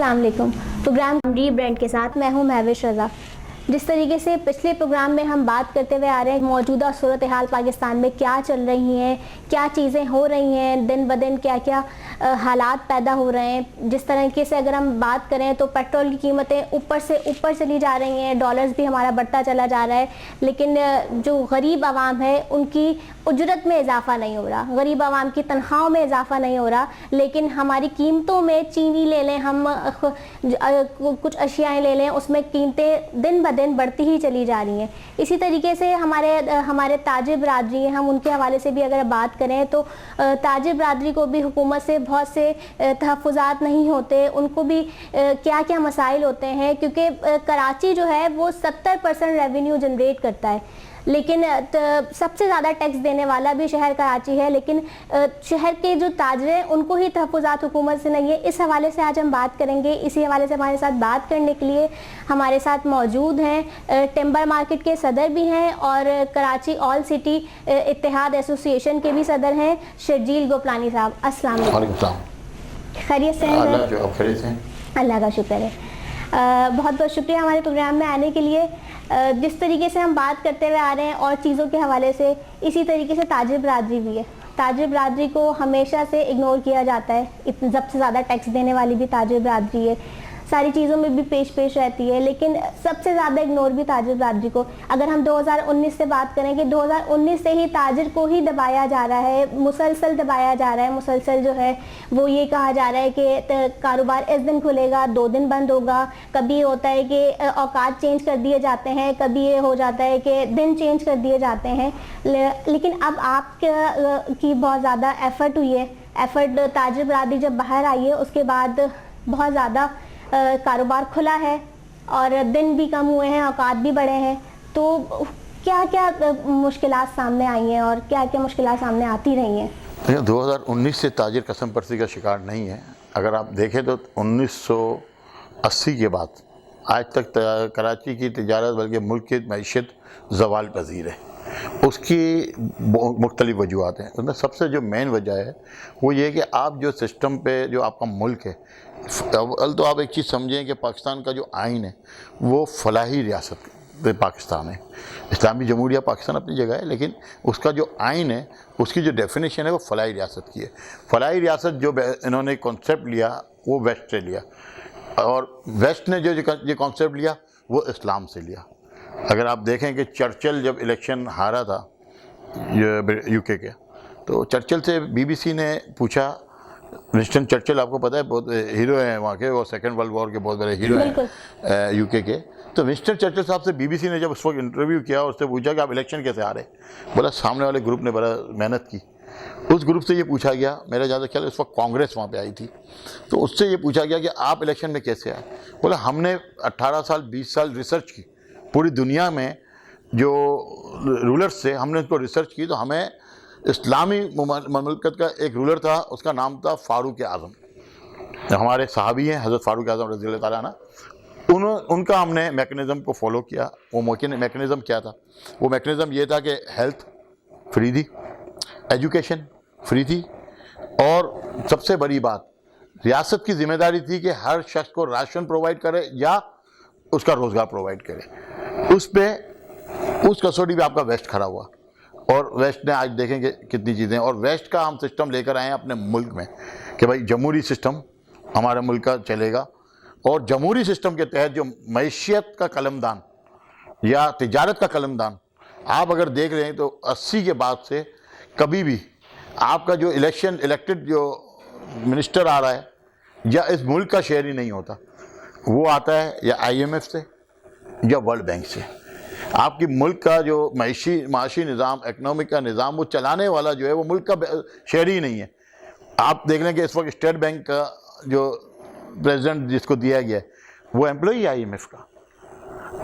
अस्सलाम वालेकुम। Programme rebrand के साथ मैं हूं महविश रज़ा। जिस तरीके से पिछले प्रोग्राम में हम बात करते हुए आ रहे हैं मौजूदा सूरत हाल पाकिस्तान में क्या चल रही हैं, क्या चीज़ें हो रही हैं, दिन ब दिन क्या क्या हालात पैदा हो रहे हैं। जिस तरीके से अगर हम बात करें तो पेट्रोल की कीमतें ऊपर से ऊपर चली जा रही हैं, डॉलर्स भी हमारा बढ़ता चला जा रहा है, लेकिन जो गरीब आवाम है उनकी उजरत में इजाफा नहीं हो रहा, गरीब आवाम की तनख्वाहों में इजाफा नहीं हो रहा, लेकिन हमारी कीमतों में चीनी ले लें, हम कुछ अशियाएँ ले लें, उसमें कीमतें दिन ब दिन बढ़ती ही चली जा रही हैं। इसी तरीके से हमारे ताजिर बरादरी हैं, हम उनके हवाले से भी अगर बात करें तो ताजिर बरादरी को भी हुकूमत से बहुत से तहफ़्फ़ुज़ात नहीं होते, उनको भी क्या क्या मसाइल होते हैं, क्योंकि कराची जो है वो 70% रेवेन्यू जनरेट करता है, लेकिन सबसे ज़्यादा टैक्स देने वाला भी शहर कराची है, लेकिन शहर के जो ताजर हैं उनको ही तहफ़्फ़ुज़ात हुकूमत से नहीं है। इस हवाले से आज हम बात करेंगे। इसी हवाले से हमारे साथ बात करने के लिए हमारे साथ मौजूद हैं टिम्बर मार्केट के सदर भी हैं और कराची ऑल सिटी इत्तेहाद एसोसिएशन के भी सदर हैं, शर्जील गोपलानी साहब। अस्सलाम वालेकुम। खैरियत से हैं? अल्लाह का शुक्र है। बहुत बहुत शुक्रिया हमारे प्रोग्राम में आने के लिए। जिस तरीके से हम बात करते हुए आ रहे हैं और चीज़ों के हवाले से, इसी तरीके से ताजिर बरादरी भी है। ताजिर बरादरी को हमेशा से इग्नोर किया जाता है, इतनी सबसे ज़्यादा टैक्स देने वाली भी ताजिर बरादरी है, सारी चीज़ों में भी पेश रहती है, लेकिन सबसे ज़्यादा इग्नोर भी ताजिर बरादरी को। अगर हम 2019 से बात करें कि 2019 से ही ताजिर को ही दबाया जा रहा है, मुसलसल दबाया जा रहा है। मुसलसल जो है वो ये कहा जा रहा है कि कारोबार इस दिन खुलेगा, 2 दिन बंद होगा, कभी होता है कि औकात चेंज कर दिए जाते हैं, कभी ये हो जाता है कि दिन चेंज कर दिए जाते हैं। लेकिन अब की बहुत ज़्यादा एफ़र्ट हुई है, ताजिर बरादरी जब बाहर आई है उसके बाद बहुत ज़्यादा कारोबार खुला है और दिन भी कम हुए हैं, औकात भी बढ़े हैं। तो क्या क्या मुश्किलात सामने आई हैं और क्या क्या मुश्किलात सामने आती रही हैं? 2019 से ताजिर कसम परसी का शिकार नहीं है। अगर आप देखें तो 1980 के बाद आज तक कराची की तिजारत बल्कि मुल्क की मैशत ज़वाल पजीर है। उसकी मुख्तलिफ़ वजूहत हैं। उसमें सबसे जो मेन वजह है वो ये है कि आप जो सिस्टम पे जो आपका मुल्क है, अव्वल तो आप एक चीज़ समझें कि पाकिस्तान का जो आइन है वो फलाही रियासत पाकिस्तान है। इस्लामी जमहूरिया पाकिस्तान अपनी जगह है, लेकिन उसका जो आइन है, उसकी जो डेफिनेशन है वो फलाही रियासत की है। फलाही रियासत जो इन्होंने कॉन्सेप्ट लिया वो वेस्ट से लिया, और वेस्ट ने जो कॉन्सेप्ट लिया वो इस्लाम से लिया। अगर आप देखें कि चर्चिल जब इलेक्शन हारा था यूके के, तो चर्चिल से बीबीसी ने पूछा, विंस्टन चर्चिल आपको पता है बहुत हीरो हैं वहाँ के, वो सेकेंड वर्ल्ड वॉर के बहुत बड़े हीरो हैं यूके के। तो विंस्टन चर्चिल साहब से बीबीसी ने जब उस वक्त इंटरव्यू किया और उससे पूछा कि आप इलेक्शन कैसे हारे, बोला सामने वाले ग्रुप ने बड़ा मेहनत की। उस ग्रुप से ये पूछा गया, मेरा ज़्यादा ख्याल उस वक्त कांग्रेस वहाँ पे आई थी, तो उससे ये पूछा गया कि आप इलेक्शन में कैसे आए। बोला हमने 18 साल 20 साल रिसर्च की, पूरी दुनिया में जो रूलर्स थे हमने उसको रिसर्च की, तो हमें इस्लामी ममलकत का एक रूलर था, उसका नाम था फ़ारूक आज़म। हमारे सहाबी हैं हज़रत फ़ारूक आज़म रज़ी अल्लाह ताला अन्हु, उनका हमने मैकेनिज़्म को फॉलो किया। वो मैकेनिज़्म क्या था? वो मैकेनिज़्म ये था कि हेल्थ फ्री थी, एजुकेशन फ्री थी, और सबसे बड़ी बात रियासत की ज़िम्मेदारी थी कि हर शख्स को राशन प्रोवाइड करे या उसका रोज़गार प्रोवाइड करे। उस कसौटी पे आपका वेस्ट खड़ा हुआ, और वेस्ट ने आज देखेंगे कितनी चीज़ें, और वेस्ट का हम सिस्टम लेकर आए हैं अपने मुल्क में कि भाई जमहूरी सिस्टम हमारे मुल्क का चलेगा, और जमहूरी सिस्टम के तहत जो मैशियत का कलमदान या तिजारत का कलमदान आप अगर देख रहे हैं तो 80 के बाद से कभी भी आपका जो इलेक्टेड जो मिनिस्टर आ रहा है या इस मुल्क का शहरी नहीं होता, वो आता है या IMF से या वर्ल्ड बैंक से। आपकी मुल्क का जो माशी निज़ाम, इकनॉमिक का निज़ाम, वो चलाने वाला जो है वो मुल्क का शहरी ही नहीं है। आप देख लें कि इस वक्त स्टेट बैंक का जो प्रेसिडेंट जिसको दिया गया है वो एम्प्लॉई है IMF का।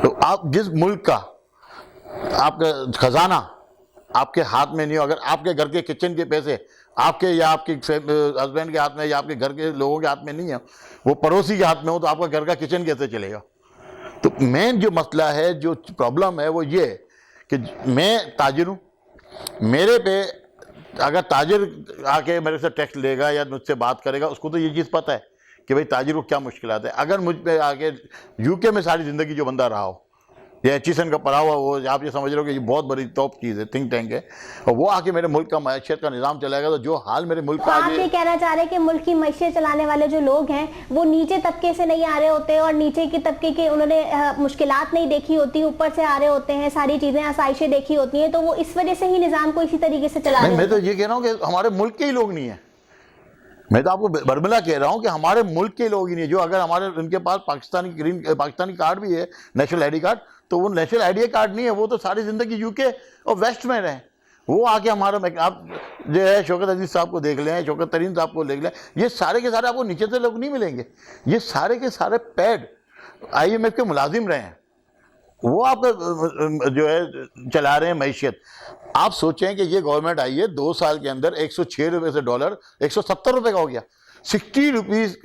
तो आप जिस मुल्क का आपका खजाना आपके हाथ में नहीं हो, अगर आपके घर के किचन के पैसे आपके या आपके हस्बैंड के हाथ में या आपके घर के लोगों के हाथ में नहीं है, वो पड़ोसी के हाथ में हो, तो आपका घर का किचन कैसे चलेगा? तो मेन जो मसला है, जो प्रॉब्लम है वो ये कि मैं ताजिर हूँ, मेरे पे अगर ताजिर आके मेरे से टैक्स लेगा या मुझसे बात करेगा, उसको तो ये चीज़ पता है कि भाई ताजिर को क्या मुश्किलात है। अगर मुझ पे आके यूके में सारी ज़िंदगी जो बंदा रहा हो, ये एचिसन का पढ़ा हुआ, वो आप ये समझ रहे हो कि ये बहुत बड़ी टॉप चीज़ है, थिंक टैंक है, और वो आके मेरे मुल्क का मैशियत का निज़ाम चलाएगा, तो जो हाल मेरे मुल्क तो का आप ये कहना चाह रहे हैं कि मुल्क की मैशियत चलाने वाले जो लोग हैं वो नीचे तबके से नहीं आ रहे होते और नीचे के तबके के उन्होंने मुश्किलात नहीं देखी होती, ऊपर से आ रहे होते हैं, सारी चीज़ें आसाइशें देखी होती हैं, तो वो इस वजह से ही निज़ाम को इसी तरीके से चला रहे हैं। मैं तो ये कह रहा हूँ कि हमारे मुल्क के ही लोग नहीं है, मैं तो आपको बरमला कह रहा हूँ कि हमारे मुल्क के लोग ही नहीं है, जो अगर हमारे उनके पास पाकिस्तानी कार्ड भी है, नेशनल आईडी कार्ड, तो वो नेशनल आईडी कार्ड नहीं है, वो तो सारी ज़िंदगी यूके और वेस्ट में रहे। वो आके हमारा, आप जो है शौकत अजीज़ साहब को देख लें, शौकत तरीन साहब को देख लें, ये सारे के सारे आपको नीचे से लोग नहीं मिलेंगे, ये सारे के सारे पैड IMF के मुलाजिम रहे हैं, वो आपका जो है चला रहे हैं मैशियत। आप सोचें कि ये गवर्नमेंट आई है 2 साल के अंदर 106 रुपये से डॉलर 170 रुपये का हो गया, 60 रुपीज़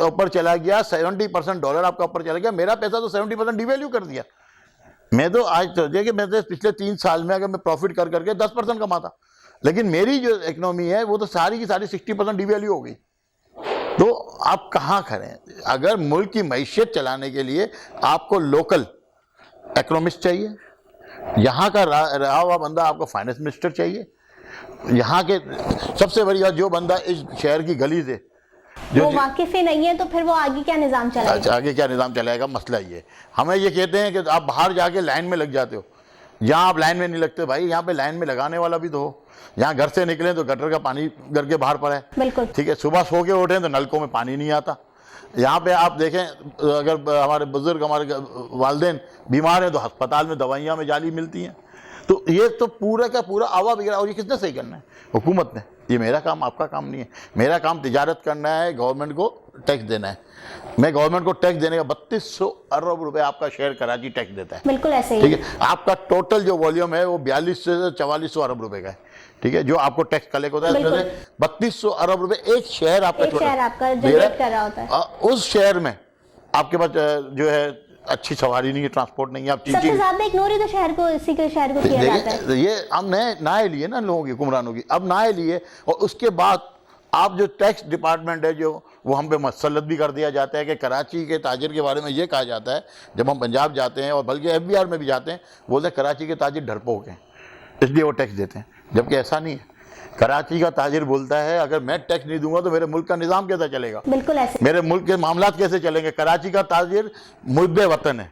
ऊपर चला गया, 70% डॉलर आपका ऊपर चला गया। मेरा पैसा तो 70% डिवैल्यू कर दिया। मैं तो आज सोचिए कि मैं तो पिछले 3 साल में अगर मैं प्रॉफिट कर करके 10% कमाता, लेकिन मेरी जो इकोनॉमी है वो तो सारी की सारी 60% डिवैल्यू हो गई। तो आप कहाँ खड़े हैं? अगर मुल्क की मैशियत चलाने के लिए आपको लोकल इकोनॉमिस्ट चाहिए, यहाँ का रहा हुआ बंदा आपको फाइनेंस मिनिस्टर चाहिए, यहाँ के सबसे बड़ी बात जो बंदा इस शहर की गली से वो वाकिफ ही नहीं है, तो फिर वो आगे क्या निज़ाम चलाएगा? आगे क्या निज़ाम चलाएगा? मसला ये हमें ये कहते हैं कि आप बाहर जाके लाइन में लग जाते हो, यहाँ आप लाइन में नहीं लगते भाई, यहाँ पे लाइन में लगाने वाला भी तो हो। यहाँ घर से निकले तो गटर का पानी घर के बाहर पड़ा है, बिल्कुल ठीक है, सुबह सो के उठे तो नलकों में पानी नहीं आता। यहाँ पे आप देखें, अगर हमारे बुजुर्ग, हमारे वालिदैन बीमार हैं तो अस्पताल में दवाइयाँ में जाली मिलती हैं। तो ये तो पूरा का पूरा आवा बिगड़ा, और ये किसने सही करना है? हुकूमत ने। ये मेरा काम, आपका काम नहीं है। मेरा काम तिजारत करना है, गवर्नमेंट को टैक्स देना है। मैं गवर्नमेंट को टैक्स देने का 3200 अरब रुपए आपका शहर कराची टैक्स देता है, बिल्कुल ऐसे ही, ठीक है। आपका टोटल जो वॉल्यूम है वो 42 से 4400 अरब रुपए का है, ठीक है, जो आपको टैक्स कलेक्ट होता है। इसमें से 3200 अरब रुपए एक शहर आपका जनरेट कर रहा होता है। उस शहर में आपके पास जो है अच्छी सवारी नहीं है, ट्रांसपोर्ट नहीं है, आप सबसे ज्यादा इग्नोर तो शहर को, इसी के शहर को किया जाता है। ये हम नए लिए ना लोगों की, हुक्मरानों की, अब नए लिए, और उसके बाद आप जो टैक्स डिपार्टमेंट है जो वो हम पे मसलत भी कर दिया जाता है कि कराची के ताजिर के बारे में ये कहा जाता है, जब हम पंजाब जाते हैं और बल्कि FBR में भी जाते हैं, बोलते हैं कराची के ताजिर डरपोक हैं इसलिए वो टैक्स देते हैं, जबकि ऐसा नहीं है। कराची का ताजिर बोलता है अगर मैं टैक्स नहीं दूंगा तो मेरे मुल्क का निज़ाम कैसे चलेगा, बिल्कुल ऐसे, मेरे मुल्क के मामलात कैसे चलेंगे। कराची का ताजिर मुद्दे वतन है,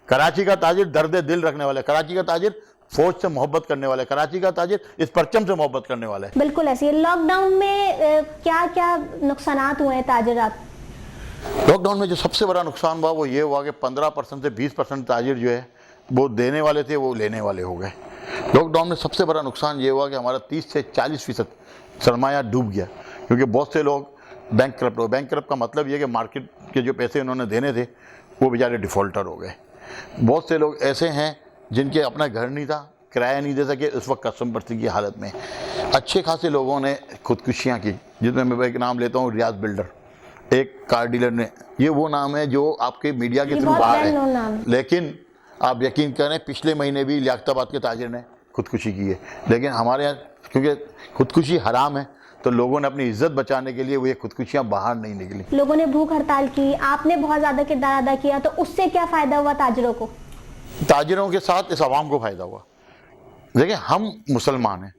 कराची का ताजिर दर्द दिल रखने वाला है, कराची का ताजिर फौज से मोहब्बत करने वाला है, कराची का ताजिर इस परचम से मोहब्बत करने वाला है। बिल्कुल ऐसे। लॉकडाउन में क्या क्या नुकसानात हुए हैं ताजिरात? लॉकडाउन में जो सबसे बड़ा नुकसान हुआ वो ये हुआ कि 15% से 20% ताजिर जो है वो देने वाले थे वो लेने वाले हो गए। लॉकडाउन में सबसे बड़ा नुकसान ये हुआ कि हमारा 30 से 40% सरमाया डूब गया, क्योंकि बहुत से लोग बैंकक्रप्ट हो। बैंकक्रप्ट का मतलब ये कि मार्केट के जो पैसे उन्होंने देने थे वो बेचारे डिफ़ॉल्टर हो गए। बहुत से लोग ऐसे हैं जिनके अपना घर नहीं था, किराया नहीं दे सके, उस वक्त कसम बरसी की हालत में। अच्छे खासे लोगों ने खुदकुशियाँ की, जिसमें मैं एक नाम लेता हूँ, रियाज बिल्डर, एक कार डीलर ने, ये वो नाम है जो आपके मीडिया के थ्रू बाहर है, लेकिन आप यकीन करें पिछले महीने भी लियाकताबाद के ताजिर ने खुदकुशी की है। लेकिन हमारे यहाँ क्योंकि खुदकुशी हराम है तो लोगों ने अपनी इज्जत बचाने के लिए वो ये खुदकुशियाँ बाहर नहीं निकली। लोगों ने भूख हड़ताल की, आपने बहुत ज़्यादा किरदार अदा किया, तो उससे क्या फ़ायदा हुआ ताजिरों को? ताजिरों के साथ इस आवाम को फ़ायदा हुआ। देखिए हम मुसलमान हैं,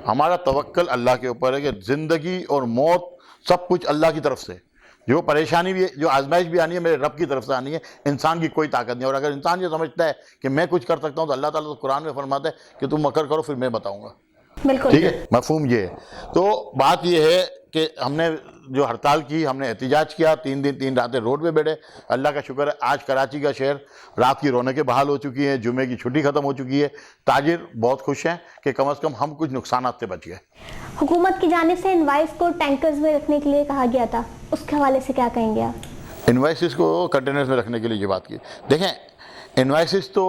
हमारा तवक्कल अल्लाह के ऊपर है कि ज़िंदगी और मौत सब कुछ अल्लाह की तरफ से, जो परेशानी भी, जो आजमाइश भी आनी है मेरे रब की तरफ से आनी है, इंसान की कोई ताकत नहीं। और अगर इंसान ये समझता है कि मैं कुछ कर सकता हूँ तो अल्लाह ताला तो कुरान में फरमाता है कि तुम मकर करो फिर मैं बताऊँगा, बिल्कुल ठीक है, मफहूम ये है। तो बात ये है कि हमने जो हड़ताल की, हमने एहतिजाज किया, 3 दिन 3 रातें रोड पे बैठे। अल्लाह का शुक्र है आज कराची का शहर रात की रौनकें बहाल हो चुकी हैं, जुमे की छुट्टी ख़त्म हो चुकी है, ताजिर बहुत खुश हैं कि कम अज़ कम हम कुछ नुकसानात से बच गए। हुकूमत की जानिब से इनवाइस को टैंकर्स में रखने के लिए कहा गया था, उसके हवाले से क्या कहेंगे आप? इनवाइसिस को कंटेनर्स में रखने के लिए ये बात की। देखें इनवाइसिस तो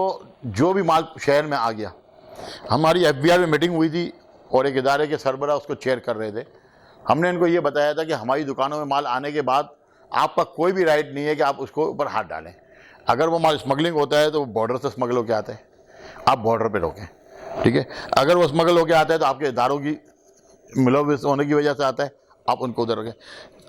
जो भी माल शहर में आ गया, हमारी FBR में मीटिंग हुई थी और एक इदारे के सरबराह उसको चेयर कर रहे थे। हमने इनको ये बताया था कि हमारी दुकानों में माल आने के बाद आपका कोई भी राइट नहीं है कि आप उसको ऊपर हाथ डालें। अगर वो माल स्मगलिंग होता है तो वो बॉर्डर से स्मगल होकर आता है, आप बॉर्डर पे रोकें, ठीक है। अगर वो स्मगल होकर आता है तो आपके इदारों की मुलव्वस होने की वजह से आता है, आप उनको उधर रखें।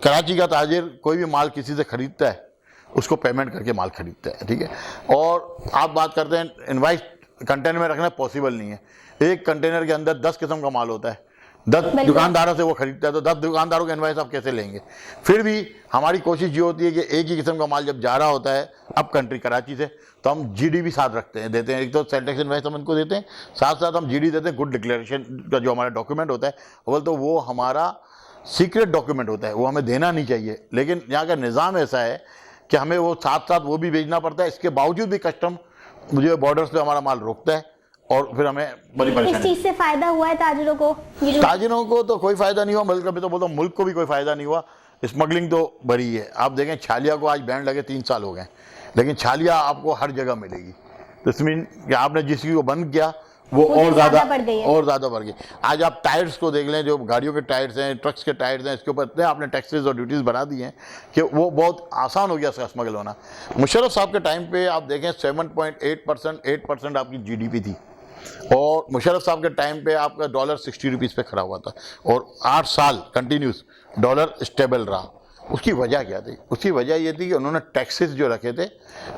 कराची का ताजिर कोई भी माल किसी से खरीदता है उसको पेमेंट करके माल खरीदता है, ठीक है। और आप बात करते हैं इनवाइस कंटेनर में रखना पॉसिबल नहीं है। एक कंटेनर के अंदर 10 किस्म का माल होता है, 10 दुकानदारों से वो खरीदता है, तो 10 दुकानदारों के इनवाइस आप कैसे लेंगे। फिर भी हमारी कोशिश ये होती है कि एक ही किस्म का माल जब जा रहा होता है अब कंट्री कराची से, तो हम जीडी भी साथ रखते हैं, देते हैं। एक तो सेल टैक्स इनवाइस हम उनको देते हैं, साथ साथ हम जीडी देते हैं। गुड डिक्लेरेशन का जो हमारा डॉक्यूमेंट होता है अव्वल तो वो हमारा सीक्रेट डॉक्यूमेंट होता है, वो हमें देना नहीं चाहिए, लेकिन यहाँ का निज़ाम ऐसा है कि हमें वो साथ साथ वो भी भेजना पड़ता है। इसके बावजूद भी कस्टम मुझे बॉर्डर्स पे हमारा माल रोकता है और फिर हमें बड़ी परेशानी। इस चीज से फायदा हुआ है ताजिरों को? ताजिरों को तो कोई फायदा नहीं हुआ, बल्कि अभी तो बोलता हूँ मुल्क को भी कोई फायदा नहीं हुआ। स्मगलिंग तो बढ़ी है। आप देखें छालिया को आज बैन लगे 3 साल हो गए, लेकिन छालिया आपको हर जगह मिलेगी। तो इसमें कि आपने जिस चीज़ को बंद किया वो और ज़्यादा बढ़ गई। आज आप टायर्स को देख लें, जो गाड़ियों के टायर्स हैं, ट्रक्स के टायर्स हैं, इसके ऊपर इतने आपने टैक्सेस और ड्यूटीज़ बढ़ा दी हैं कि वो बहुत आसान हो गया इसका स्मगल होना। मुशर्रफ साहब के टाइम पे आप देखें 7.8% 8% आपकी जीडीपी थी, और मुशर्रफ साहब के टाइम पे आपका डॉलर 60 रुपीज़ पे खड़ा हुआ था, और 8 साल कंटिन्यूस डॉलर स्टेबल रहा। उसकी वजह क्या थी? उसकी वजह ये थी कि उन्होंने टैक्सेस जो रखे थे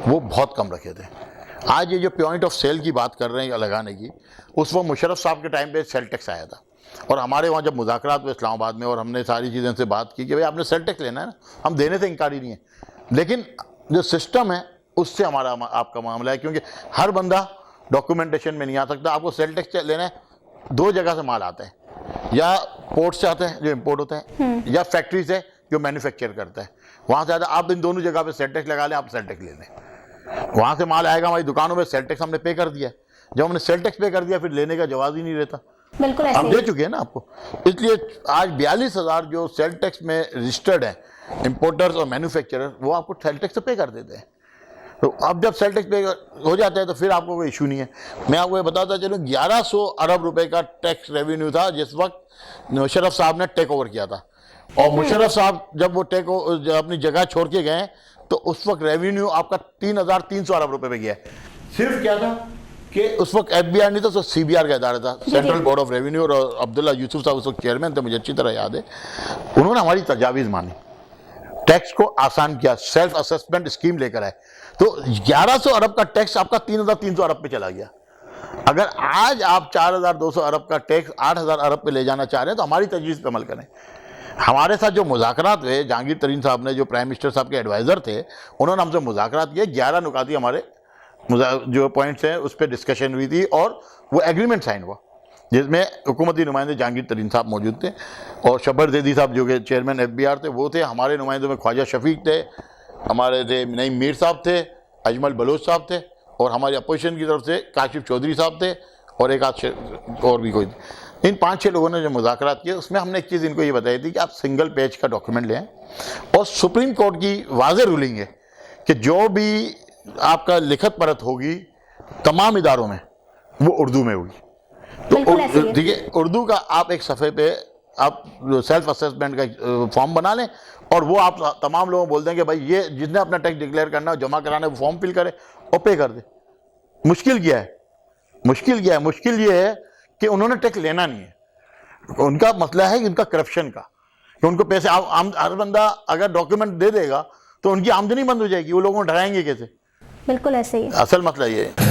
वो बहुत कम रखे थे। आज ये जो पॉइंट ऑफ सेल की बात कर रहे हैं लगाने की, उस वक्त मुशर्रफ साहब के टाइम पे सेल टैक्स आया था, और हमारे वहाँ जब मुज़ाकरात हुए इस्लामाबाद में और हमने सारी चीज़ें से बात की कि भाई आपने सेल टैक्स लेना है ना, हम देने से इनकारी नहीं है, लेकिन जो सिस्टम है उससे हमारा आपका मामला है, क्योंकि हर बंदा डॉक्यूमेंटेशन में नहीं आ सकता। आपको सेल टैक्स लेना है, 2 जगह से माल आता है, या पोर्ट से आते हैं जो इम्पोर्ट होता है, या फैक्ट्री से जो मैन्युफैक्चर करता है, वहाँ से आता है। आप इन दोनों जगह पे सेल टैक्स लगा लें, आप सेल टैक्स ले लें, वहाँ से माल आएगा हमारी दुकानों में, सेल टैक्स हमने पे कर दिया। जब हमने सेल टैक्स पे कर दिया फिर लेने का जवाब ही नहीं रहता। बिल्कुल हम दे चुके हैं ना आपको। इसलिए आज 42,000 जो सेल टैक्स में रजिस्टर्ड हैं इंपोर्टर्स और मैन्युफैक्चरर, वो आपको सेल टैक्स पे कर देते हैं। तो अब जब सेल टैक्स पे हो जाता है तो फिर आपको कोई इशू नहीं है। मैं आपको ये बताता चलूँ 1100 अरब रुपए का टैक्स रेवेन्यू था जिस वक्त मुशर्रफ साहब ने टेक ओवर किया था, और मुशर्रफ साहब जब वो अपनी जगह छोड़ के गए तो उस वक्त रेवेन्यू आपका 3,300 अरब रुपए पे गया है। सिर्फ क्या था कि उस वक्त FBI नहीं था, तो CBR का इदारा था, सेंट्रल बोर्ड ऑफ रेवेन्यू, और अब्दुल्ला यूसुफ साहब उस वक्त चेयरमैन थे, मुझे अच्छी तरह याद है। उन्होंने हमारी तजावीज़ मानी, टैक्स को आसान किया, सेल्फ असेसमेंट स्कीम लेकर आए, तो 1100 अरब का टैक्स आपका 3,300 अरब पे चला गया। अगर आज आप 4,200 अरब का टैक्स 8,000 अरब पे ले जाना चाह रहे हैं तो हमारी तजवीज़ पे अमल करें। हमारे साथ जो मुज़ाकरात हुए, जहांगीर तरीन साहब ने, जो प्राइम मिनिस्टर साहब के एडवाइज़र थे, उन्होंने हमसे मुज़ाकरात किए। 11 नुकाती हमारे जो पॉइंट्स हैं उस पर डिस्कशन हुई थी, और वो एग्रीमेंट साइन हुआ जिसमें हुकूमती नुमाइंदे जहांगीर तरीन साहब मौजूद थे, और शब्बर ज़ैदी साहब जो कि चेयरमैन FBR थे वो थे। हमारे नुमाइंदों में ख्वाजा शफीक थे, हमारे थे नईम मीर साहब थे, अजमल बलोच साहब थे, और हमारी अपोजिशन की तरफ से काशिफ चौधरी साहब थे, और एक आध और भी कोई। इन 5-6 लोगों ने जो मुज़ाकरात किए उसमें हमने एक चीज़ इनको ये बताई थी कि आप सिंगल पेज का डॉक्यूमेंट लें, और सुप्रीम कोर्ट की वाज़ेह रूलिंग है कि जो भी आपका लिखत परत होगी तमाम इदारों में वो उर्दू में होगी। तो ठीक है, उर्दू का आप एक सफ़े पे आप सेल्फ असेसमेंट का फॉर्म बना लें, और वो आप तमाम लोगों को बोल दें कि भाई ये जिसने अपना टैक्स डिक्लेयर करना है, जमा कराना है, वो फॉर्म फिल करे और पे कर दे। मुश्किल क्या है? मुश्किल ये है कि उन्होंने टैक्स लेना नहीं है। उनका मसला है कि उनका करप्शन का, कि उनको पैसे हर बंदा अगर डॉक्यूमेंट दे देगा तो उनकी आमदनी बंद हो जाएगी, वो लोगों को डराएंगे कैसे? बिल्कुल ऐसे ही असल मसला ये है।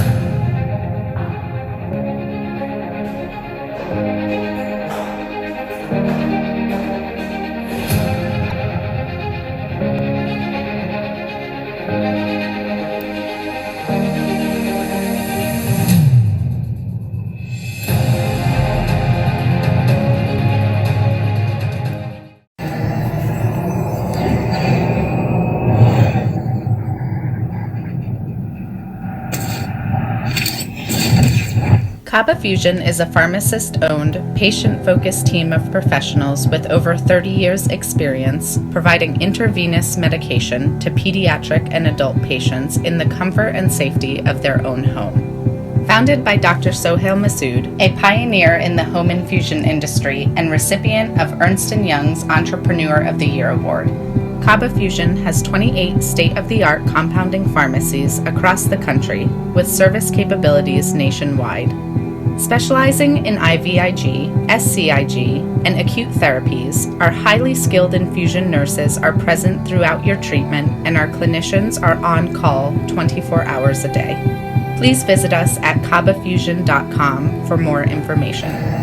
Kaba Fusion is a pharmacist-owned, patient-focused team of professionals with over 30 years' experience providing intravenous medication to pediatric and adult patients in the comfort and safety of their own home. Founded by Dr. Sohail Masood, a pioneer in the home infusion industry and recipient of Ernst & Young's Entrepreneur of the Year Award, Kaba Fusion has 28 state-of-the-art compounding pharmacies across the country with service capabilities nationwide. Specializing in IVIG, SCIG, and acute therapies, our highly skilled infusion nurses are present throughout your treatment, and our clinicians are on call 24 hours a day. Please visit us at kabafusion.com for more information.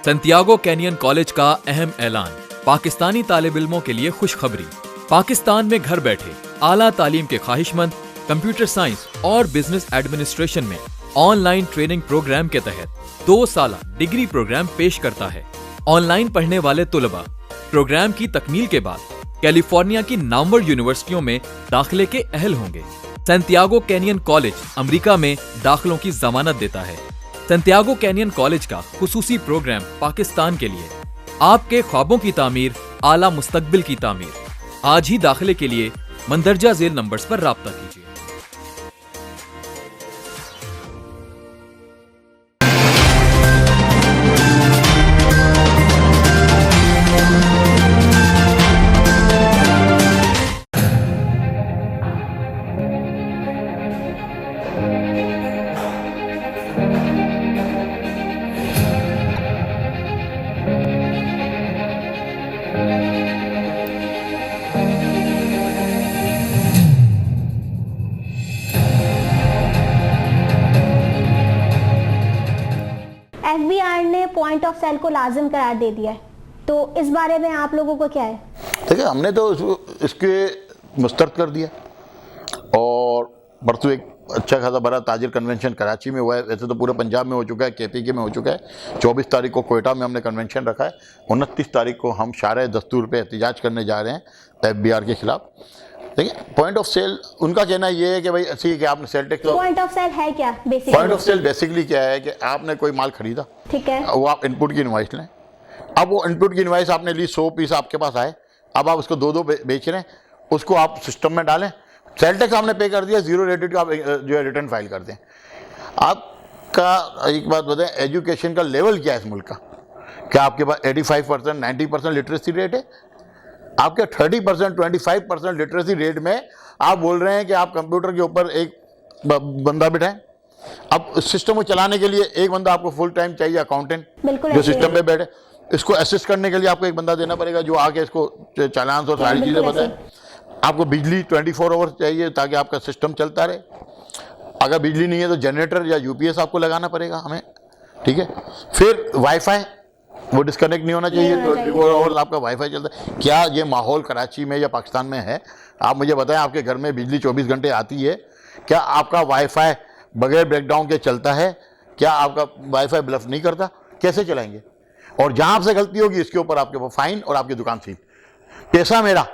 Santiago canyon college का अहम ऐलान। पाकिस्तानी तालिब इल्मों के लिए खुशखबरी। पाकिस्तान में घर बैठे आला तालीम के ख्वाहिशमंद कंप्यूटर साइंस और बिजनेस एडमिनिस्ट्रेशन में ऑनलाइन ट्रेनिंग प्रोग्राम के तहत 2 साला डिग्री प्रोग्राम पेश करता है। ऑनलाइन पढ़ने वाले तुलबा प्रोग्राम की तकमील के बाद कैलिफोर्निया की नामवर यूनिवर्सिटियों में दाखिले के अहल होंगे। सैंटियागो कैनियन कॉलेज अमेरिका में दाखिलों की जमानत देता है। सैंटियागो कैनियन कॉलेज का खुसूसी प्रोग्राम पाकिस्तान के लिए आपके ख्वाबों की तामीर, आला मुस्तकबिल की तामीर। आज ही दाखिले के लिए मंदरजा झेल नंबर्स पर राब्ता कीजिए। एफबीआर ने पॉइंट ऑफ सेल को लाजिम करार दे दिया है, तो इस बारे में आप लोगों को क्या है? देखिए, हमने तो इसके मुस्तरद कर दिया और परसों एक अच्छा खासा बड़ा ताजिर कन्वेंशन कराची में हुआ है। वैसे तो पूरे पंजाब में हो चुका है, केपीके में हो चुका है। 24 तारीख को कोयटा में हमने कन्वेंशन रखा है। 29 तारीख को हम शारे दस्तूर पे एहतजाज करने जा रहे हैं एफबीआर के खिलाफ। देखिए, पॉइंट ऑफ सेल उनका कहना ये है कि भाई अच्छी कि आपने sale tax. Point of sale है क्या basically? Point of sale basically क्या है कि आपने कोई माल खरीदा, ठीक है, वो आप इनपुट की इनवाइस लें। अब वो इनपुट की इनवाइस आपने ली, 100 पीस आपके पास आए, अब आप उसको 2-2 बेच रहे हैं, उसको आप सिस्टम में डालें, सेल टैक्स आपने पे कर दिया, 0 रेटेड का आप जो है रिटर्न फाइल कर दें। आपका एक बात बताएं, एजुकेशन का लेवल क्या है इस मुल्क का? क्या आपके पास 85%, 90% लिटरेसी रेट है? आपके 30%, 25% लिटरेसी रेट में आप बोल रहे हैं कि आप कंप्यूटर के ऊपर एक बंदा बिठाएं। अब सिस्टम को चलाने के लिए एक बंदा आपको फुल टाइम चाहिए, अकाउंटेंट जो सिस्टम पे बैठे। इसको असिस्ट करने के लिए आपको एक बंदा देना पड़ेगा जो आके इसको चालान और सारी चीज़ें बताए। आपको बिजली 24 आवर्स चाहिए ताकि आपका सिस्टम चलता रहे। अगर बिजली नहीं है तो जनरेटर या यूपीएस आपको लगाना पड़ेगा हमें, ठीक है। फिर वाईफाई, वो डिस्कनेक्ट नहीं होना चाहिए, 24 आवर्स आपका वाईफाई चलता है। क्या ये माहौल कराची में या पाकिस्तान में है? आप मुझे बताएं, आपके घर में बिजली 24 घंटे आती है, क्या आपका वाईफाई बगैर ब्रेकडाउन के चलता है? क्या आपका वाईफाई ब्लफ नहीं करता? कैसे चलाएंगे? और जहां आपसे गलती होगी इसके ऊपर आपके फाइन और आपकी दुकान सील। पैसा मेरा,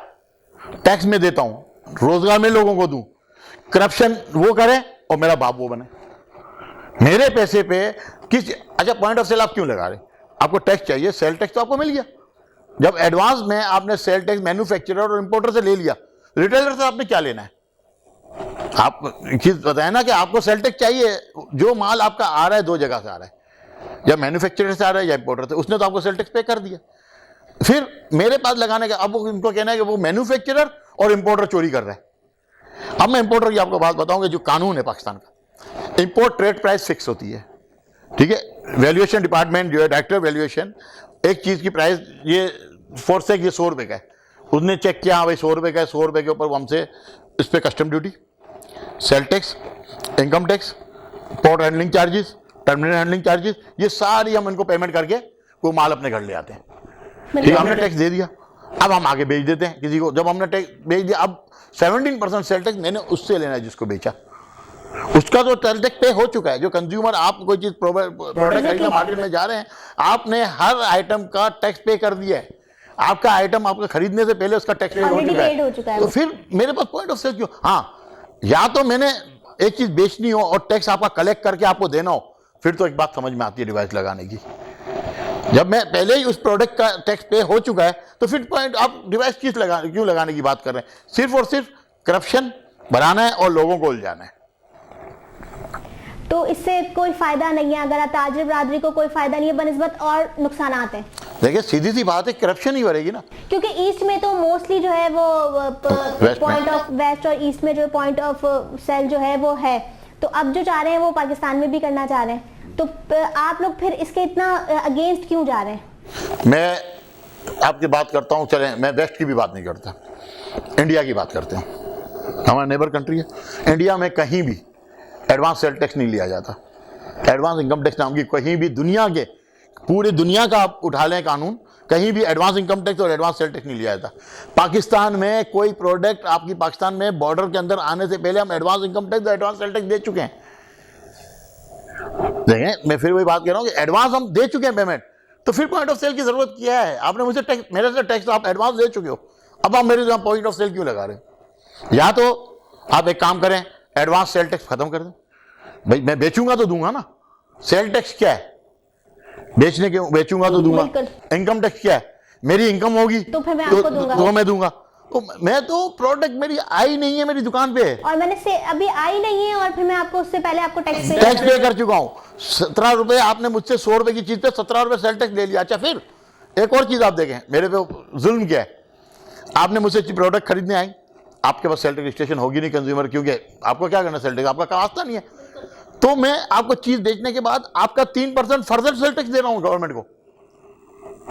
टैक्स में देता हूं, रोजगार में लोगों को दूं, करप्शन वो करें और मेरा बाप वो बने। मेरे पैसे पे किस अच्छा पॉइंट ऑफ सेल आप क्यों लगा रहे? आपको टैक्स चाहिए, सेल टैक्स तो आपको मिल गया। जब एडवांस में आपने सेल टैक्स मैन्युफैक्चरर और इंपोर्टर से ले लिया, रिटेलर से आपने क्या लेना है? आप चीज बताए ना कि आपको सेल टैक्स चाहिए। जो माल आपका आ रहा है 2 जगह से आ रहा है, या मैन्युफैक्चरर से आ रहा है या इंपोर्टर से, उसने तो आपको सेल टैक्स पे कर दिया। फिर मेरे पास लगाने का, अब उनको कहना है कि वो मैन्युफैक्चरर और इंपोर्टर चोरी कर रहा है। अब मैं इंपोर्टर की आपको बात बताऊंगा। जो कानून है पाकिस्तान का, इंपोर्ट ट्रेड प्राइस फिक्स होती है, ठीक है। वैल्यूएशन डिपार्टमेंट जो है, डायरेक्टर वैल्यूएशन, एक चीज की प्राइस ये फोर्स है कि 100 रुपए का है, उसने चेक किया, भाई 100 रुपए का है, 100 रुपए के ऊपर वो हमसे इस पर custom duty, sale tax, income tax, port handling charges, terminal handling charges, ये सारी हम इनको पेमेंट करके वो माल अपने घर ले आते हैं। ठीक है, हमने टैक्स दे दिया, अब हम आगे बेच देते हैं किसी को। जब हमने टैक्स बेच दिया, अब 17% सेल टैक्स मैंने उससे लेना है जिसको बेचा, उसका तो सेल टैक्स पे हो चुका है। जो कंज्यूमर, आप कोई चीज प्रोडक्ट खरीदने मार्केट में जा रहे हैं, आपने हर आइटम का टैक्स पे कर दिया है। आपका आइटम आपका खरीदने से पहले उसका टैक्स पे हो चुका है। तो फिर मेरे पास पॉइंट ऑफ सेल क्यों? हाँ, या तो मैंने एक चीज बेचनी हो और टैक्स आपका कलेक्ट करके आपको देना हो, फिर तो एक बात समझ में आती है डिवाइस लगाने की। जब मैं पहले ही उस प्रोडक्ट का टैक्स पे हो चुका है, तो फिर पॉइंट आप डिवाइस क्यों लगाने की बात कर रहे हैं? सिर्फ और सिर्फ करप्शन बढ़ाना है और लोगों को उलझाना है। तो इससे कोई फायदा नहीं है, अगर ताजिर बरादरी को कोई फायदा नहीं है, बनस्बत और नुकसानात हैं। देखिए सीधी सी बात है, करप्शन ही बढ़ेगी ना, क्योंकि ईस्ट में तो मोस्टली जो है वो पॉइंट ऑफ वेस्ट और ईस्ट में जो पॉइंट ऑफ सेल जो है वो है, तो अब जो चाह रहे हैं वो पाकिस्तान में भी करना चाह रहे हैं, तो आप लोग फिर इसके इतना अगेंस्ट क्यों जा रहे हैं? मैं आपकी बात करता हूँ, चलें मैं वेस्ट की भी बात नहीं करता, इंडिया की बात करते हैं। हमारा नेबर कंट्री है, इंडिया में कहीं भी एडवांस सेल टैक्स नहीं लिया जाता। एडवांस इनकम टैक्स नाम की कहीं भी दुनिया के, पूरी दुनिया का आप उठा लें कानून, कहीं भी एडवांस इनकम टैक्स और एडवांस सेल टैक्स नहीं लिया जाता। पाकिस्तान में कोई प्रोडक्ट आपकी पाकिस्तान में बॉर्डर के अंदर आने से पहले हम एडवांस इनकम टैक्स और एडवांस सेल टैक्स दे चुके हैं। देखें, मैं फिर वही बात कह रहा हूँ कि एडवांस हम दे चुके हैं पेमेंट, तो फिर पॉइंट ऑफ सेल की जरूरत क्या है? आपने मुझसे टैक्स, मेरे से टैक्स आप एडवांस दे चुके हो, अब आप मेरे यहाँ पॉइंट ऑफ सेल क्यों लगा रहे हैं? या तो आप एक काम करें, एडवांस सेल टैक्स खत्म कर दें। भाई मैं बेचूंगा तो दूंगा ना, सेल टैक्स क्या है? बेचने के बेचूंगा तो दूंगा। इनकम टैक्स क्या है? मेरी इनकम होगी तो फिर मैं आपको दूंगा, तो मैं दूंगा। तो मैं तो प्रोडक्ट मेरी आई नहीं है मेरी दुकान पे, और मैंने से अभी आई नहीं है, और फिर मैं आपको उससे पहले आपको टैक्स पे कर चुका हूँ। 17 रुपए आपने मुझसे 100 रुपए की चीज पे 17 रुपए सेल टैक्स ले लिया। अच्छा, फिर एक और चीज आप देखें, मेरे पे जुल्म क्या है? आपने मुझसे प्रोडक्ट खरीदने आई, आपके पास सेल टैक्स रजिस्ट्रेशन होगी नहीं कंज्यूमर, क्योंकि आपको क्या करना, सेल टैक्स आपका वास्ता नहीं है। तो मैं आपको चीज बेचने के बाद आपका 3% फर्दर सेल टैक्स दे रहा हूं गवर्नमेंट को,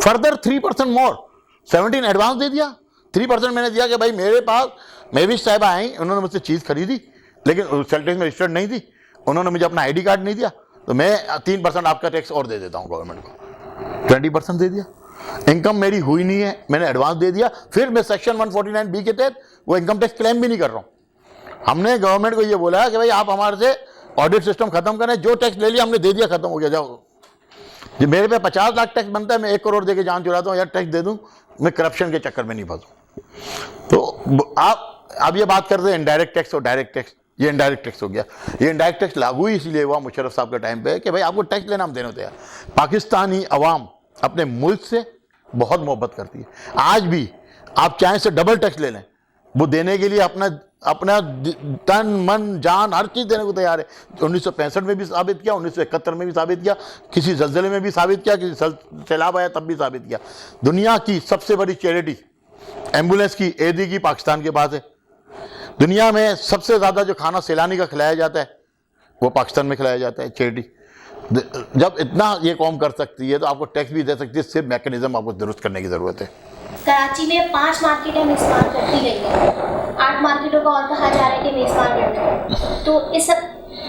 फर्दर 3% मोर। 17 एडवांस दे दिया, 3% मैंने दिया कि भाई मेरे पास मेविश साहिबा आई, उन्होंने मुझसे चीज खरीदी लेकिन सेल टैक्स में रजिस्टर्ड नहीं थी, उन्होंने मुझे अपना आईडी कार्ड नहीं दिया, तो मैं 3% आपका टैक्स और दे देता हूं गवर्नमेंट को, 20% दे दिया। इनकम मेरी हुई नहीं है, मैंने एडवांस दे दिया, फिर मैं सेक्शन 149B के तहत वो इनकम टैक्स क्लेम भी नहीं कर रहा हूं। हमने गवर्नमेंट को ये बोला कि भाई आप हमारे से ऑडिट सिस्टम खत्म करें, जो टैक्स ले लिया हमने दे दिया, खत्म हो गया, जाओ। जो मेरे पे 50 लाख टैक्स बनता है, मैं 1 करोड़ देके जान चुराता हूँ, यार टैक्स दे दूं, मैं करप्शन के चक्कर में नहीं फंसूं। तो आप अब ये बात करते हैं इनडायरेक्ट टैक्स और डायरेक्ट टैक्स, ये इनडायरेक्ट टैक्स हो गया। ये इनडायरेक्ट टैक्स लागू ही इसलिए हुआ मुशर्रफ साहब के टाइम पे कि भाई आपको टैक्स लेना हम देने होते हैं। पाकिस्तानी अवाम अपने मुल्क से बहुत मोहब्बत करती है, आज भी आप चाहे से डबल टैक्स ले लें, वो देने के लिए अपना तन मन जान हर चीज देने को तैयार है। 1965 में भी साबित किया, 1971 में भी साबित किया, किसी जल्जले में भी साबित किया, किसी सैलाब आया तब भी साबित किया। दुनिया की सबसे बड़ी चैरिटी एम्बुलेंस की, एदी की, पाकिस्तान के पास है। दुनिया में सबसे ज्यादा जो खाना सैलानी का खिलाया जाता है वो पाकिस्तान में खिलाया जाता है, चैरिटी। जब इतना ये कौम कर सकती है तो आपको टैक्स भी दे सकती है, सिर्फ मैकेनिज्म आपको दुरुस्त करने की जरूरत है। कराची में 5 मार्केटें मिसमार करती गई हैं, 8 मार्केटों का और कहा जा रहा है कि मिसमार करते हैं। तो इस सब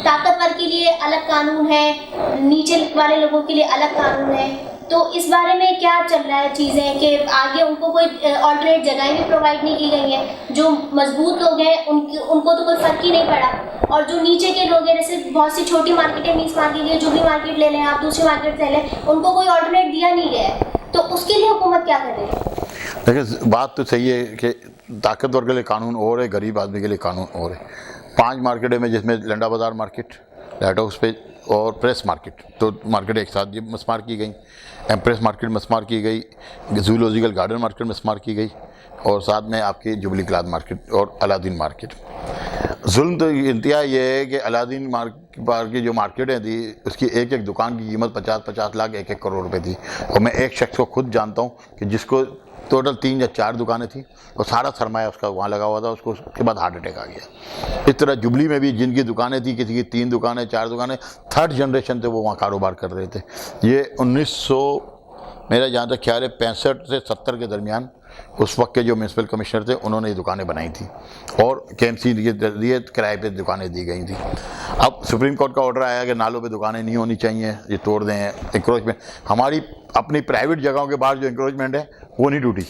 ताकतवर के लिए अलग कानून है, नीचे वाले लोगों के लिए अलग कानून है, तो इस बारे में क्या चल रहा है चीज़ें कि आगे उनको कोई ऑल्टरनेट जगहें भी प्रोवाइड नहीं की गई हैं? जो मजबूत लोग हैं उनको तो कोई फ़र्क ही नहीं पड़ा, और जो नीचे के लोग हैं, जैसे बहुत सी छोटी मार्केटें मिसमार के लिए, जो भी मार्केट ले लें आप, दूसरी मार्केट ले लें, उनको कोई ऑल्टरनेट दिया नहीं गया है, तो उसके लिए हुकूमत क्या कर रही है? देखिए बात तो सही है कि ताकतवर के लिए कानून और है, गरीब आदमी के लिए कानून और है। 5 मार्केटें में, जिसमें लंडा बाज़ार मार्केट, लाइट हाउस पे और प्रेस मार्केट, तो मार्केट एक साथ मस्मार की गई। एम्प्रेस मार्केट मस्मार की गई, जूलॉजिकल गार्डन मार्केट मस्मार की गई, और साथ में आपकी जुबली क्लाथ मार्केट और अलादीन मार्केट। जुल्म तो इंतहा ये है कि अलादीन मार्केट की जो मार्केटें थी, उसकी एक एक दुकान की कीमत 50-50 लाख 1-1 करोड़ रुपए थी, और मैं एक शख्स को खुद जानता हूँ कि जिसको टोटल 3 या 4 दुकानें थी और सारा सरमाया उसका वहाँ लगा हुआ था, उसको उसके बाद हार्ट अटैक आ गया। इस तरह जुबली में भी जिनकी दुकानें थी, किसी की 3 दुकानें 4 दुकानें, 3rd जनरेशन से वो वहाँ कारोबार कर रहे थे। ये 1900 मेरा जहाँ तक ख्याल है 65 से 70 के दरमियान उस वक्त के जो म्यूनसिपल कमिश्नर थे उन्होंने ये दुकानें बनाई थी, और KMC के जरिए किराए पे दुकानें दी गई थी। अब सुप्रीम कोर्ट का ऑर्डर आया कि नालों पे दुकानें नहीं होनी चाहिए, ये तोड़ दें, इंक्रोचमेंट। हमारी अपनी प्राइवेट जगहों के बाहर जो इंक्रोचमेंट है वो नहीं टूटी,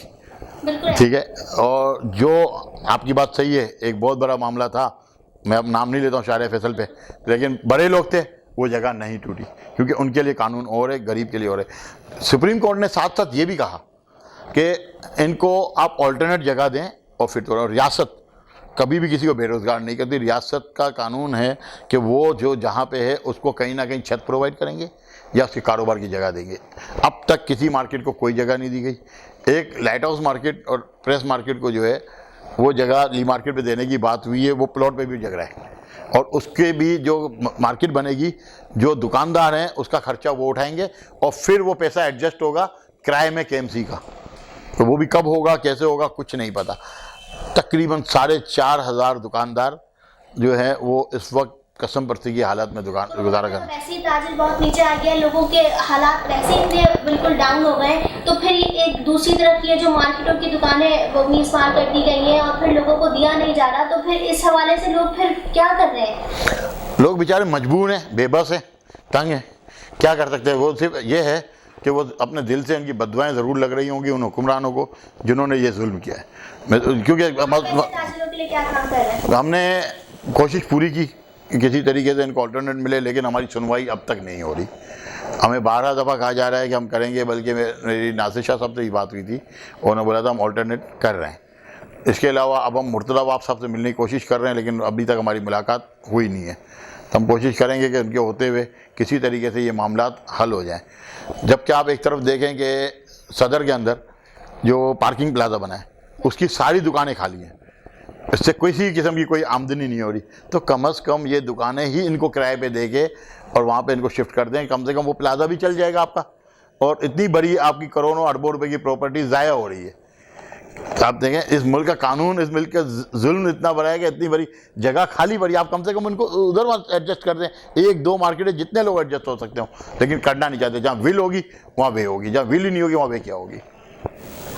ठीक है। और जो आपकी बात सही है, एक बहुत बड़ा मामला था, मैं अब नाम नहीं लेता हूँ शार फैसल पे, लेकिन बड़े लोग थे, वो जगह नहीं टूटी, क्योंकि उनके लिए कानून और है, गरीब के लिए और है। सुप्रीम कोर्ट ने साथ साथ ये भी कहा कि इनको आप ऑल्टरनेट जगह दें, और फिर तो रियासत कभी भी किसी को बेरोज़गार नहीं करती। रियासत का कानून है कि वो जो जहाँ पे है उसको कहीं ना कहीं छत प्रोवाइड करेंगे या उसके कारोबार की जगह देंगे। अब तक किसी मार्केट को कोई जगह नहीं दी गई। एक लाइट हाउस मार्केट और प्रेस मार्केट को जो है वो जगह ली मार्केट पे देने की बात हुई है, वो प्लॉट पे भी जग रहा है। और उसके भी जो मार्केट बनेगी, जो दुकानदार हैं उसका खर्चा वो उठाएंगे और फिर वो पैसा एडजस्ट होगा किराए में KMC का। तो वो भी कब होगा, कैसे होगा, कुछ नहीं पता। तकरीबन 4,500 दुकानदार जो है वो इस वक्त कसम परस्ती की हालत में दुकान गुजारा कर। वैसे ही ताजिर बहुत नीचे आ गया, लोगों के हालात वैसे ही इतने बिल्कुल डाउन हो गए, तो फिर ये एक दूसरी तरफ ये जो मार्केटों की दुकानें वो मीसमार कर दी गई हैं और फिर लोगों को दिया नहीं जा रहा, तो फिर इस हवाले से लोग फिर क्या कर रहे हैं? लोग बेचारे मजबूर हैं, बेबस हैं, तंग हैं, क्या कर सकते हैं। वो सिर्फ ये है कि वो अपने दिल से उनकी बददुआएं ज़रूर लग रही होंगी उन हुक्मरानों को जिन्होंने ये जुल्म किया है। क्योंकि ताजिरों के लिए क्या काम कर रहे हैं? हमने कोशिश पूरी की कि किसी तरीके से इनको अल्टरनेट मिले, लेकिन हमारी सुनवाई अब तक नहीं हो रही। हमें 12 दफ़ा कहा जा रहा है कि हम करेंगे, बल्कि मेरी नासिर शाह साहब से ही बात हुई थी, उन्होंने बोला था हम अल्टरनेट कर रहे हैं। इसके अलावा अब हम मुर्तज़ा वाब साहब से मिलने की कोशिश कर रहे हैं, लेकिन अभी तक हमारी मुलाकात हुई नहीं है। तो हम कोशिश करेंगे कि उनके होते हुए किसी तरीके से ये मामला हल हो जाएँ। जबकि आप एक तरफ देखें कि सदर के अंदर जो पार्किंग प्लाजा बना है उसकी सारी दुकानें खाली हैं, इससे किसी किस्म की कोई आमदनी नहीं हो रही। तो कम से कम ये दुकानें ही इनको किराए पे देके और वहाँ पे इनको शिफ्ट कर दें, कम से कम वो प्लाजा भी चल जाएगा आपका। और इतनी बड़ी आपकी करोड़ों अरबों रुपए की प्रॉपर्टी ज़ाया हो रही है। तो आप देखें इस मुल्क का कानून, इस मुल्क का जुल्म इतना बड़ा है कि इतनी बड़ी जगह खाली पड़ी, आप कम से कम उनको उधर एडजस्ट कर दें। 1-2 मार्केटें जितने लोग एडजस्ट हो सकते हो, लेकिन करना नहीं चाहते। जहाँ विल होगी वहाँ वे होगी, जहाँ विल ही नहीं होगी वहाँ वे क्या होगी।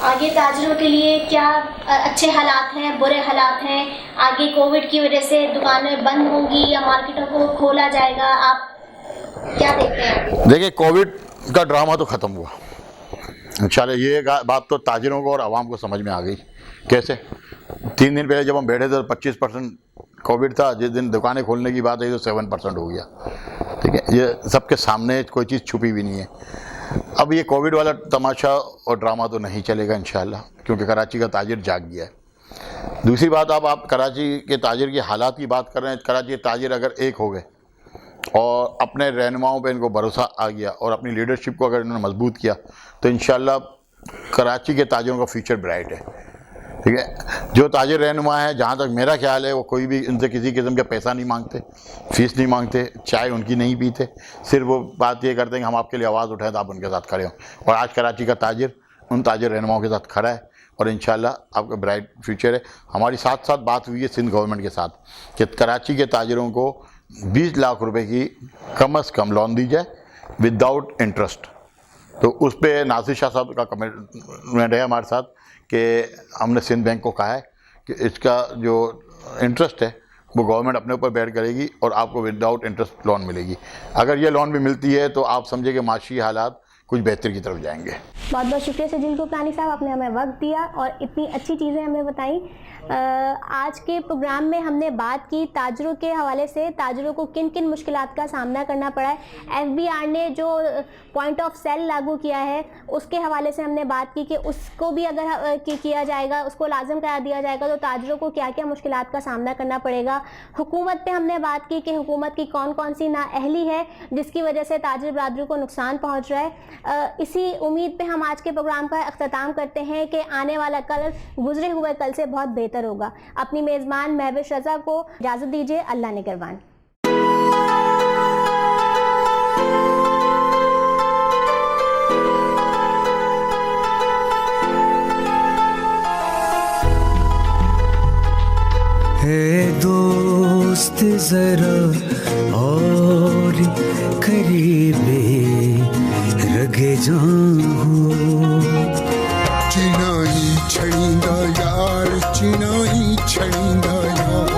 आगे ताजिरों के लिए क्या अच्छे हालात हैं, बुरे हालात हैं? आगे कोविड की वजह से दुकानें बंद होंगी या मार्केटों को खोला जाएगा? आप क्या देखते हैं? देखिए, कोविड का ड्रामा तो ख़त्म हुआ इंशाल्लाह। ये बात तो ताजिरों को और आवाम को समझ में आ गई। कैसे? 3 दिन पहले जब हम बैठे थे तो 25% कोविड था, जिस दिन दुकानें खोलने की बात आई तो 7% हो गया। ठीक है, ये सबके सामने, कोई चीज़ छुपी भी नहीं है। अब ये कोविड वाला तमाशा और ड्रामा तो नहीं चलेगा इंशाल्लाह, क्योंकि कराची का ताजिर जाग गया है। दूसरी बात, आप कराची के ताजिर की हालात की बात कर रहे हैं। कराची के ताजिर अगर एक हो गए और अपने रहनुमाओं पे इनको भरोसा आ गया और अपनी लीडरशिप को अगर इन्होंने मजबूत किया तो इंशाल्लाह कराची के ताजिरों का फ्यूचर ब्राइट है। ठीक है, जो ताजिर रहनुमा है, जहाँ तक मेरा ख्याल है, वो कोई भी इनसे किसी किस्म का पैसा नहीं मांगते, फीस नहीं मांगते, चाय उनकी नहीं पीते। सिर्फ वो बात ये करते हैं कि हम आपके लिए आवाज़ उठाएं तो आप उनके साथ खड़े हों। और आज कराची का ताजिर उन ताजिर रहनुमाओं के साथ खड़ा है और इंशाल्लाह आपका ब्राइट फ्यूचर है। हमारी साथ साथ बात हुई है सिंध गवर्नमेंट के साथ कि कराची के ताजिरों को 20 लाख रुपए की कम से कम लोन दी जाए विदाउट इंटरेस्ट। तो उस पर नासिर शाह साहब का कमिटमेंट है हमारे साथ कि हमने सिंध बैंक को कहा है कि इसका जो इंटरेस्ट है वो गवर्नमेंट अपने ऊपर बेयर करेगी और आपको विदाउट इंटरेस्ट लोन मिलेगी। अगर ये लोन भी मिलती है तो आप समझे कि माशी हालात कुछ बेहतर की तरफ जाएंगे। बहुत बहुत शुक्रिया सजील कुपलानी साहब, आपने हमें वक्त दिया और इतनी अच्छी चीज़ें हमें बताई। आज के प्रोग्राम में हमने बात की ताजिरों के हवाले से, ताजिरों को किन किन मुश्किलात का सामना करना पड़ा है। FBR ने जो पॉइंट ऑफ सेल लागू किया है उसके हवाले से हमने बात की कि उसको भी अगर किया जाएगा, उसको लाजिम करार दिया जाएगा तो ताजिरों को क्या क्या मुश्किलात का सामना करना पड़ेगा। हुकूमत पे हमने बात की कि हुकूमत की कौन कौन सी नाअहली है जिसकी वजह से ताजिर बरादरी को नुकसान पहुँच रहा है। इसी उम्मीद पे हम आज के प्रोग्राम का अख्ताम करते हैं कि आने वाला कल गुजरे हुए कल से बहुत बेहतर होगा। अपनी मेज़बान महविश रज़ा को इजाज़त दीजिए। अल्लाह निगहबान। है दोस्त जरा और करीबे रगे जाऊं, चिनाई छड़ींदा यार, चिनाई छड़ींदा यार,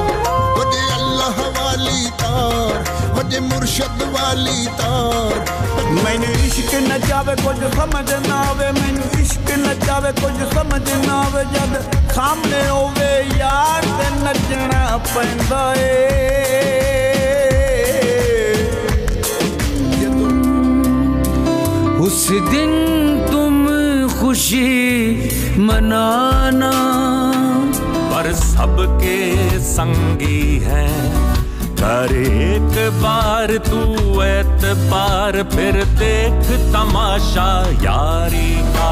वजे अल्लाह वाली तार, वजे मुर्शद वाली तार। मैनू इश्क न जावे कुछ समझ ना आवे, मैनू इश्क न जावे कुछ समझ ना आवे, जब सामने होवे यार ते नचना पैंदा ए। उस दिन तुम खुशी मनाना, पर सबके संगी हैं, कर एक बार तू एतबार, फिर देख तमाशा यारी का।